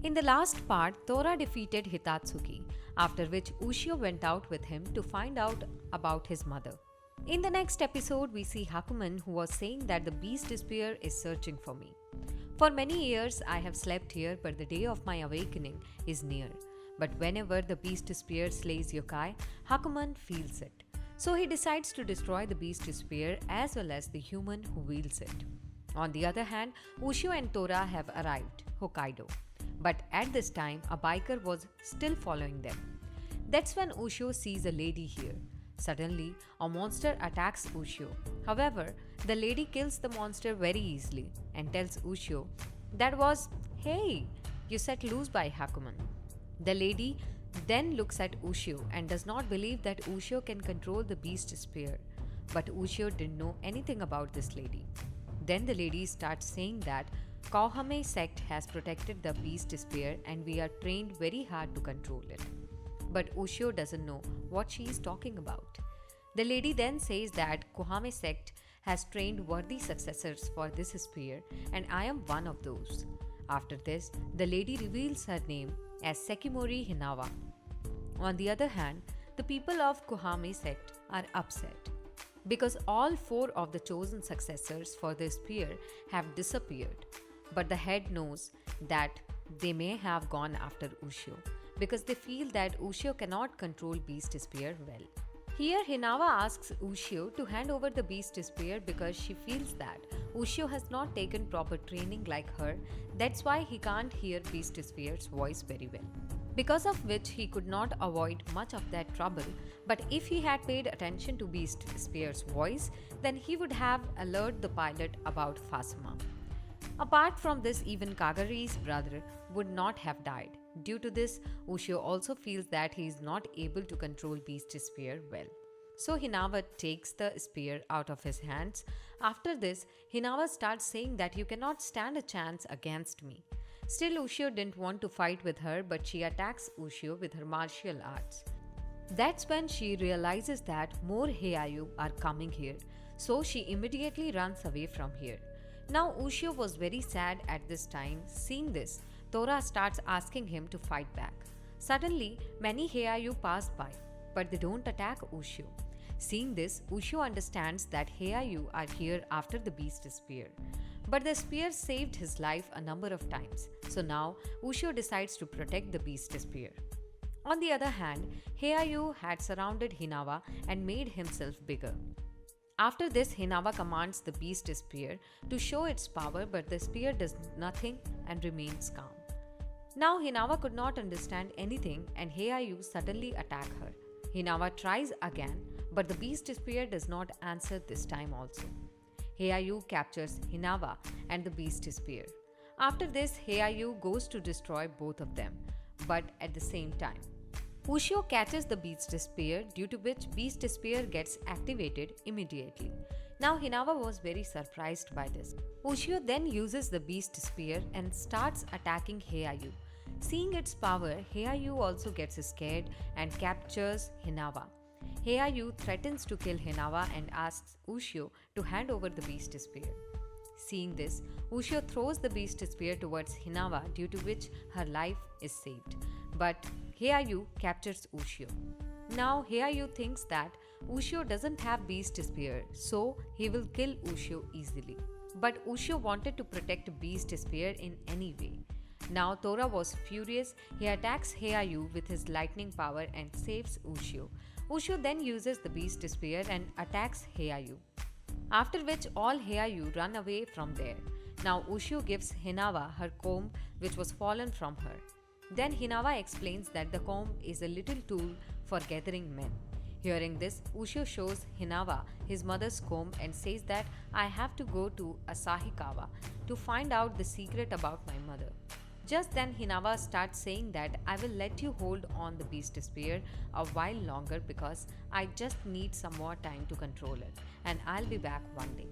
In the last part, Tora defeated Hitatsuki, after which Ushio went out with him to find out about his mother. In the next episode, we see Hakuman, who was saying that the beast spear is searching for me. For many years, I have slept here, but the day of my awakening is near. But whenever the beast spear slays yokai, Hakuman feels it. So he decides to destroy the beast spear as well as the human who wields it. On the other hand, Ushio and Tora have arrived, Hokkaido. But at this time, a biker was still following them. That's when Ushio sees a lady here. Suddenly, a monster attacks Ushio. However, the lady kills the monster very easily and tells Ushio, "That was, hey, you set loose by Hakuman." The lady then looks at Ushio and does not believe that Ushio can control the beast spear. But Ushio didn't know anything about this lady. Then the lady starts saying that Kohame sect has protected the beast spear and we are trained very hard to control it. But Ushio doesn't know what she is talking about. The lady then says that Kohame sect has trained worthy successors for this spear and I am one of those. After this, the lady reveals her name as Sekimori Hinawa. On the other hand, the people of Kohame sect are upset because all four of the chosen successors for the spear have disappeared. But the head knows that they may have gone after Ushio because they feel that Ushio cannot control beast spear well. Here Hinawa asks Ushio to hand over the beast spear because she feels that Ushio has not taken proper training like her, that's why he can't hear beast spear's voice very well. Because of which he could not avoid much of that trouble, but if he had paid attention to beast spear's voice, then he would have alerted the pilot about Phasma. Apart from this, even Kagari's brother would not have died. Due to this, Ushio also feels that he is not able to control beast spear well. So Hinawa takes the spear out of his hands. After this, Hinawa starts saying that you cannot stand a chance against me. Still, Ushio didn't want to fight with her, but she attacks Ushio with her martial arts. That's when she realizes that more Heiayu are coming here, so she immediately runs away from here. Now Ushio was very sad at this time. Seeing this, Tora starts asking him to fight back. Suddenly, many Heiayu pass by, but they don't attack Ushio. Seeing this, Ushio understands that Heiayu are here after the beast spear. But the spear saved his life a number of times, so now Ushio decides to protect the beast spear. On the other hand, Heiayu had surrounded Hinawa and made himself bigger. After this, Hinawa commands the beast spear to show its power, but the spear does nothing and remains calm. Now Hinawa could not understand anything and Heiayu suddenly attack her. Hinawa tries again, but the beast spear does not answer this time also. Heiayu captures Hinawa and the beast spear. After this, Heiayu goes to destroy both of them, but at the same time. Ushio catches the beast spear, due to which beast spear gets activated immediately. Now Hinawa was very surprised by this. Ushio then uses the beast spear and starts attacking Heiayu. Seeing its power, Heiayu also gets scared and captures Hinawa. Heiayu threatens to kill Hinawa and asks Ushio to hand over the beast spear. Seeing this, Ushio throws the beast spear towards Hinawa, due to which her life is saved. But Heiayu captures Ushio. Now Heiayu thinks that Ushio doesn't have beast spear, so he will kill Ushio easily. But Ushio wanted to protect beast spear in any way. Now Tora was furious. He attacks Heiayu with his lightning power and saves Ushio. Ushio then uses the beast spear and attacks Heiayu. After which all Heiayu run away from there. Now Ushio gives Hinawa her comb which was fallen from her. Then Hinawa explains that the comb is a little tool for gathering men. Hearing this, Ushio shows Hinawa his mother's comb and says that I have to go to Asahikawa to find out the secret about my mother. Just then Hinawa starts saying that I will let you hold on the beast spear a while longer because I just need some more time to control it and I'll be back one day.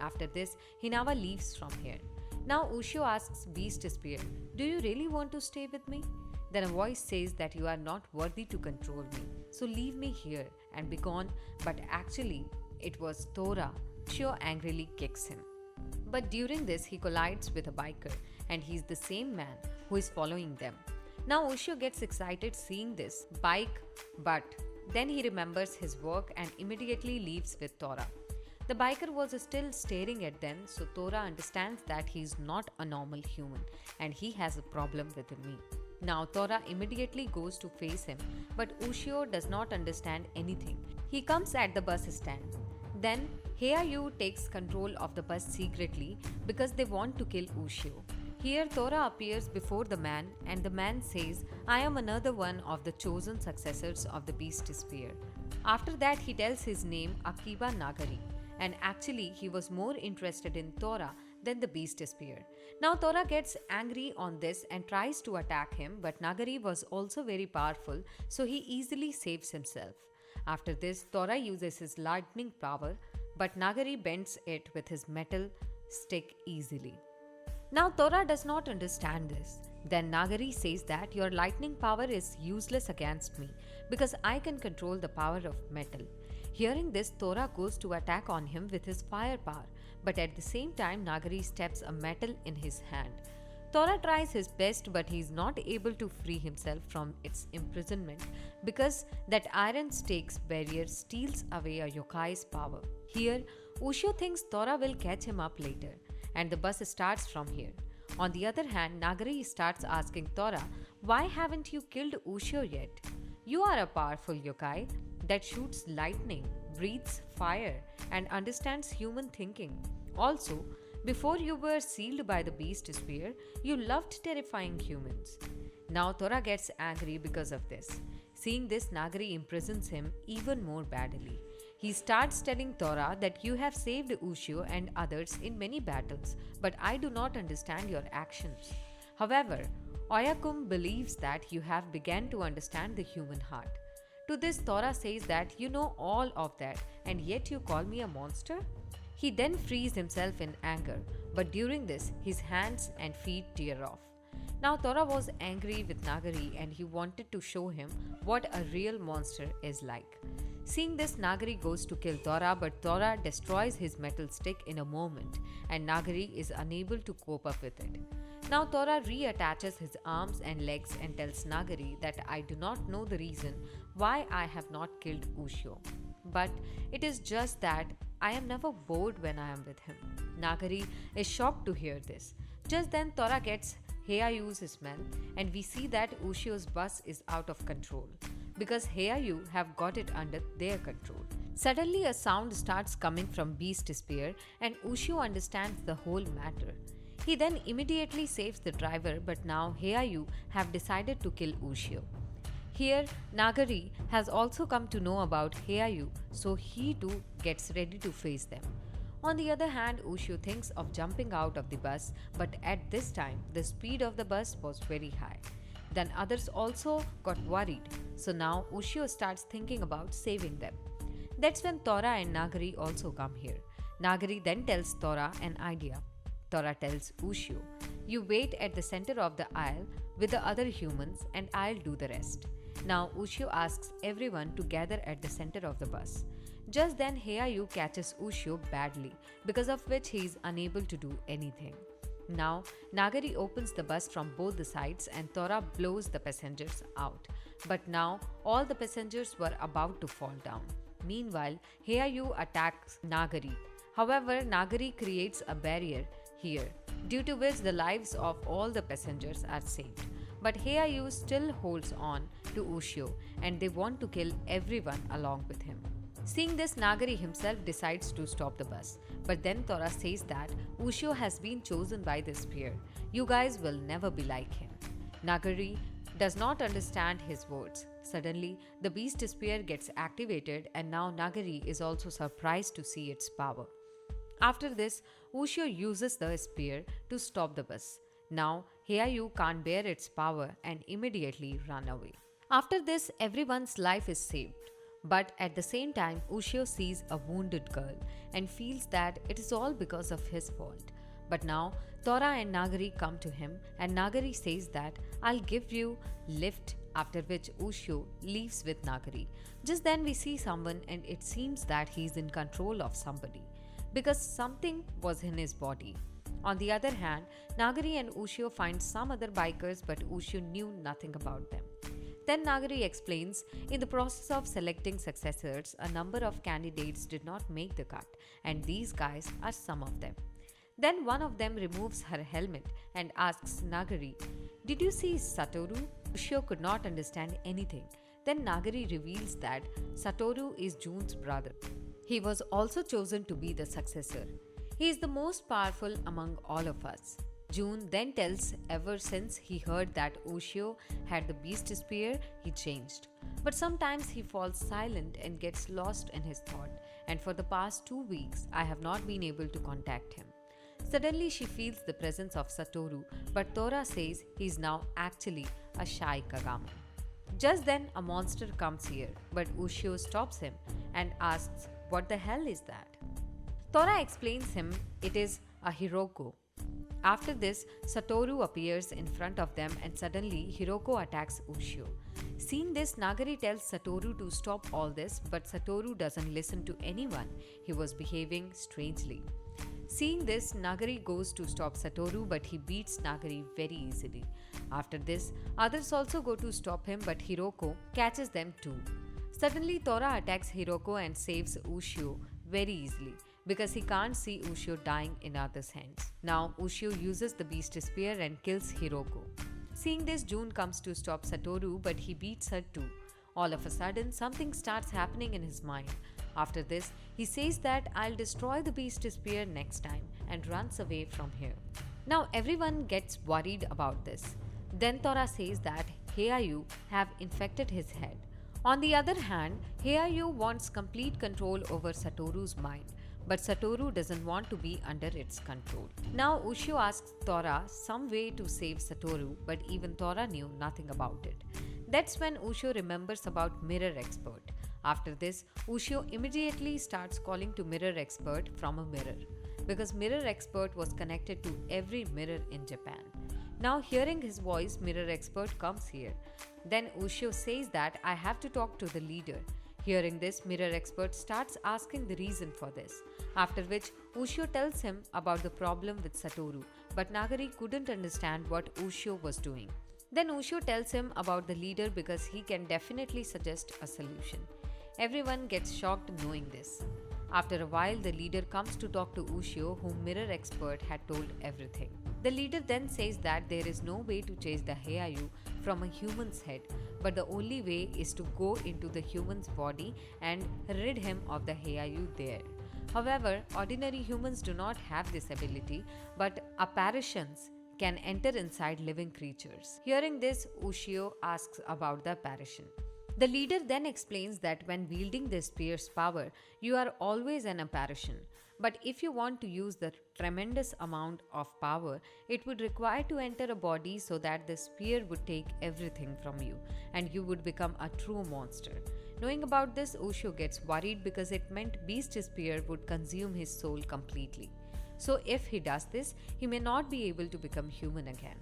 After this, Hinawa leaves from here. Now Ushio asks beast spear, do you really want to stay with me? Then a voice says that you are not worthy to control me, so leave me here and be gone, but actually it was Tora. Ushio angrily kicks him. But during this, he collides with a biker, and he's the same man who is following them. Now, Ushio gets excited seeing this bike, but then he remembers his work and immediately leaves with Tora. The biker was still staring at them, so Tora understands that he's not a normal human and he has a problem with me. Now, Tora immediately goes to face him, but Ushio does not understand anything. He comes at the bus stand. Then, Heiyu takes control of the bus secretly because they want to kill Ushio. Here, Tora appears before the man, and the man says, I am another one of the chosen successors of the Beast Spear. After that, he tells his name Akiba Nagari, and actually, he was more interested in Tora than the Beast Spear. Now, Tora gets angry on this and tries to attack him, but Nagari was also very powerful, so he easily saves himself. After this, Tora uses his lightning power, but Nagari bends it with his metal stick easily. Now Tora does not understand this. Then Nagari says that your lightning power is useless against me because I can control the power of metal. Hearing this, Tora goes to attack on him with his fire power, but at the same time Nagari steps a metal in his hand. Tora tries his best, but he is not able to free himself from its imprisonment because that iron stakes barrier steals away a yokai's power. Here, Ushio thinks Tora will catch him up later, and the bus starts from here. On the other hand, Nagari starts asking Tora, why haven't you killed Ushio yet? You are a powerful yokai that shoots lightning, breathes fire, and understands human thinking. Also, before you were sealed by the Beast Spear, you loved terrifying humans. Now Tora gets angry because of this. Seeing this, Nagari imprisons him even more badly. He starts telling Tora that you have saved Ushio and others in many battles, but I do not understand your actions. However, Oyakum believes that you have begun to understand the human heart. To this, Tora says that you know all of that and yet you call me a monster? He then frees himself in anger, but during this, his hands and feet tear off. Now Tora was angry with Nagari and he wanted to show him what a real monster is like. Seeing this, Nagari goes to kill Tora, but Tora destroys his metal stick in a moment and Nagari is unable to cope up with it. Now Tora reattaches his arms and legs and tells Nagari that I do not know the reason why I have not killed Ushio. But it is just that I am never bored when I am with him. Nagari is shocked to hear this. Just then Tora gets Heiyu's smell and we see that Ushio's bus is out of control because Heiyu have got it under their control. Suddenly a sound starts coming from Beast Spear and Ushio understands the whole matter. He then immediately saves the driver, but now Heiyu have decided to kill Ushio. Here, Nagari has also come to know about Heiyu, so he too gets ready to face them. On the other hand, Ushio thinks of jumping out of the bus, but at this time, the speed of the bus was very high. Then others also got worried, so now Ushio starts thinking about saving them. That's when Tora and Nagari also come here. Nagari then tells Tora an idea. Tora tells Ushio, you wait at the center of the aisle with the other humans and I'll do the rest. Now Ushio asks everyone to gather at the center of the bus. Just then Heiyu catches Ushio badly, because of which he is unable to do anything. Now Nagari opens the bus from both the sides and Tora blows the passengers out. But now all the passengers were about to fall down. Meanwhile, Heiyu attacks Nagari. However, Nagari creates a barrier here, due to which the lives of all the passengers are saved. But Heiyu still holds on to Ushio and they want to kill everyone along with him. Seeing this, Nagari himself decides to stop the bus. But then Tora says that Ushio has been chosen by the spear. You guys will never be like him. Nagari does not understand his words. Suddenly, the beast spear gets activated and now Nagari is also surprised to see its power. After this, Ushio uses the spear to stop the bus. Now, Heiyu can't bear its power and immediately run away. After this, everyone's life is saved. But at the same time, Ushio sees a wounded girl and feels that it is all because of his fault. But now, Tora and Nagari come to him and Nagari says that I'll give you lift, after which Ushio leaves with Nagari. Just then we see someone and it seems that he's in control of somebody. because something was in his body. On the other hand, Nagari and Ushio find some other bikers, but Ushio knew nothing about them. Then Nagari explains, in the process of selecting successors, a number of candidates did not make the cut, and these guys are some of them. Then one of them removes her helmet and asks Nagari, "Did you see Satoru?" Ushio could not understand anything. Then Nagari reveals that Satoru is June's brother. He was also chosen to be the successor. He is the most powerful among all of us. June then tells ever since he heard that Ushio had the beast spear, he changed. But sometimes he falls silent and gets lost in his thought, and for the past 2 weeks I have not been able to contact him. Suddenly she feels the presence of Satoru, but Tora says he is now actually a shy Kagami. Just then a monster comes here, but Ushio stops him and asks, "What the hell is that?" Tora explains him it is a Hiroko. After this, Satoru appears in front of them and suddenly Hiroko attacks Ushio. Seeing this, Nagari tells Satoru to stop all this, but Satoru doesn't listen to anyone. He was behaving strangely. Seeing this, Nagari goes to stop Satoru, but he beats Nagari very easily. After this, others also go to stop him, but Hiroko catches them too. Suddenly, Tora attacks Hiroko and saves Ushio very easily, because he can't see Ushio dying in others' hands. Now, Ushio uses the beast spear and kills Hiroko. Seeing this, June comes to stop Satoru, but he beats her too. All of a sudden, something starts happening in his mind. After this, he says that I'll destroy the beast spear next time and runs away from here. Now, everyone gets worried about this. Then Tora says that Heiayu have infected his head. On the other hand, Heiayu wants complete control over Satoru's mind, but Satoru doesn't want to be under its control. Now Ushio asks Tora some way to save Satoru, but even Tora knew nothing about it. That's when Ushio remembers about Mirror Expert. After this, Ushio immediately starts calling to Mirror Expert from a mirror, because Mirror Expert was connected to every mirror in Japan. Now hearing his voice, Mirror Expert comes here. Then Ushio says that I have to talk to the leader. Hearing this, Mirror Expert starts asking the reason for this, after which Ushio tells him about the problem with Satoru, but Nagari couldn't understand what Ushio was doing. Then Ushio tells him about the leader because he can definitely suggest a solution. Everyone gets shocked knowing this. After a while, the leader comes to talk to Ushio, whom Mirror Expert had told everything. The leader then says that there is no way to change the Heiayu from a human's head, but the only way is to go into the human's body and rid him of the Heiayu there. However, ordinary humans do not have this ability, but apparitions can enter inside living creatures. Hearing this, Ushio asks about the apparition. The leader then explains that when wielding the spear's power, you are always an apparition. But if you want to use the tremendous amount of power, it would require to enter a body so that the spear would take everything from you and you would become a true monster. Knowing about this, Ushio gets worried because it meant Beast Spear would consume his soul completely. So if he does this, he may not be able to become human again.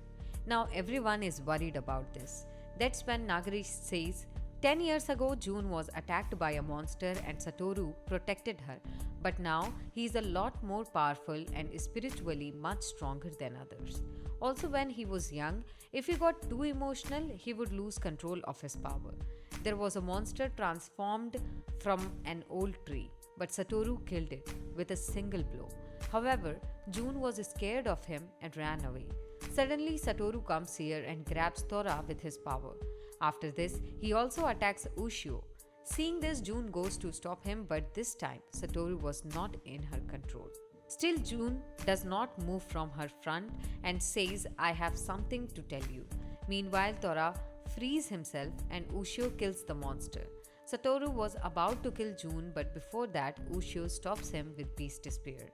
Now everyone is worried about this. That's when Nagari says, 10 years ago, June was attacked by a monster and Satoru protected her, but now he is a lot more powerful and spiritually much stronger than others. Also, when he was young, if he got too emotional, he would lose control of his power. There was a monster transformed from an old tree, but Satoru killed it with a single blow. However, June was scared of him and ran away. Suddenly, Satoru comes here and grabs Tora with his power. After this, he also attacks Ushio. Seeing this, June goes to stop him, but this time Satoru was not in her control. Still, June does not move from her front and says, I have something to tell you. Meanwhile, Tora frees himself and Ushio kills the monster. Satoru was about to kill June, but before that, Ushio stops him with Beast Spear.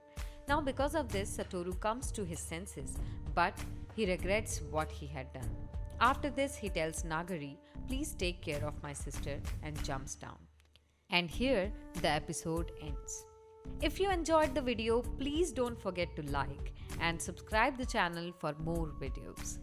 Now, because of this, Satoru comes to his senses, but he regrets what he had done. After this, he tells Nagari, please take care of my sister, and jumps down. And here the episode ends. If you enjoyed the video, please don't forget to like and subscribe the channel for more videos.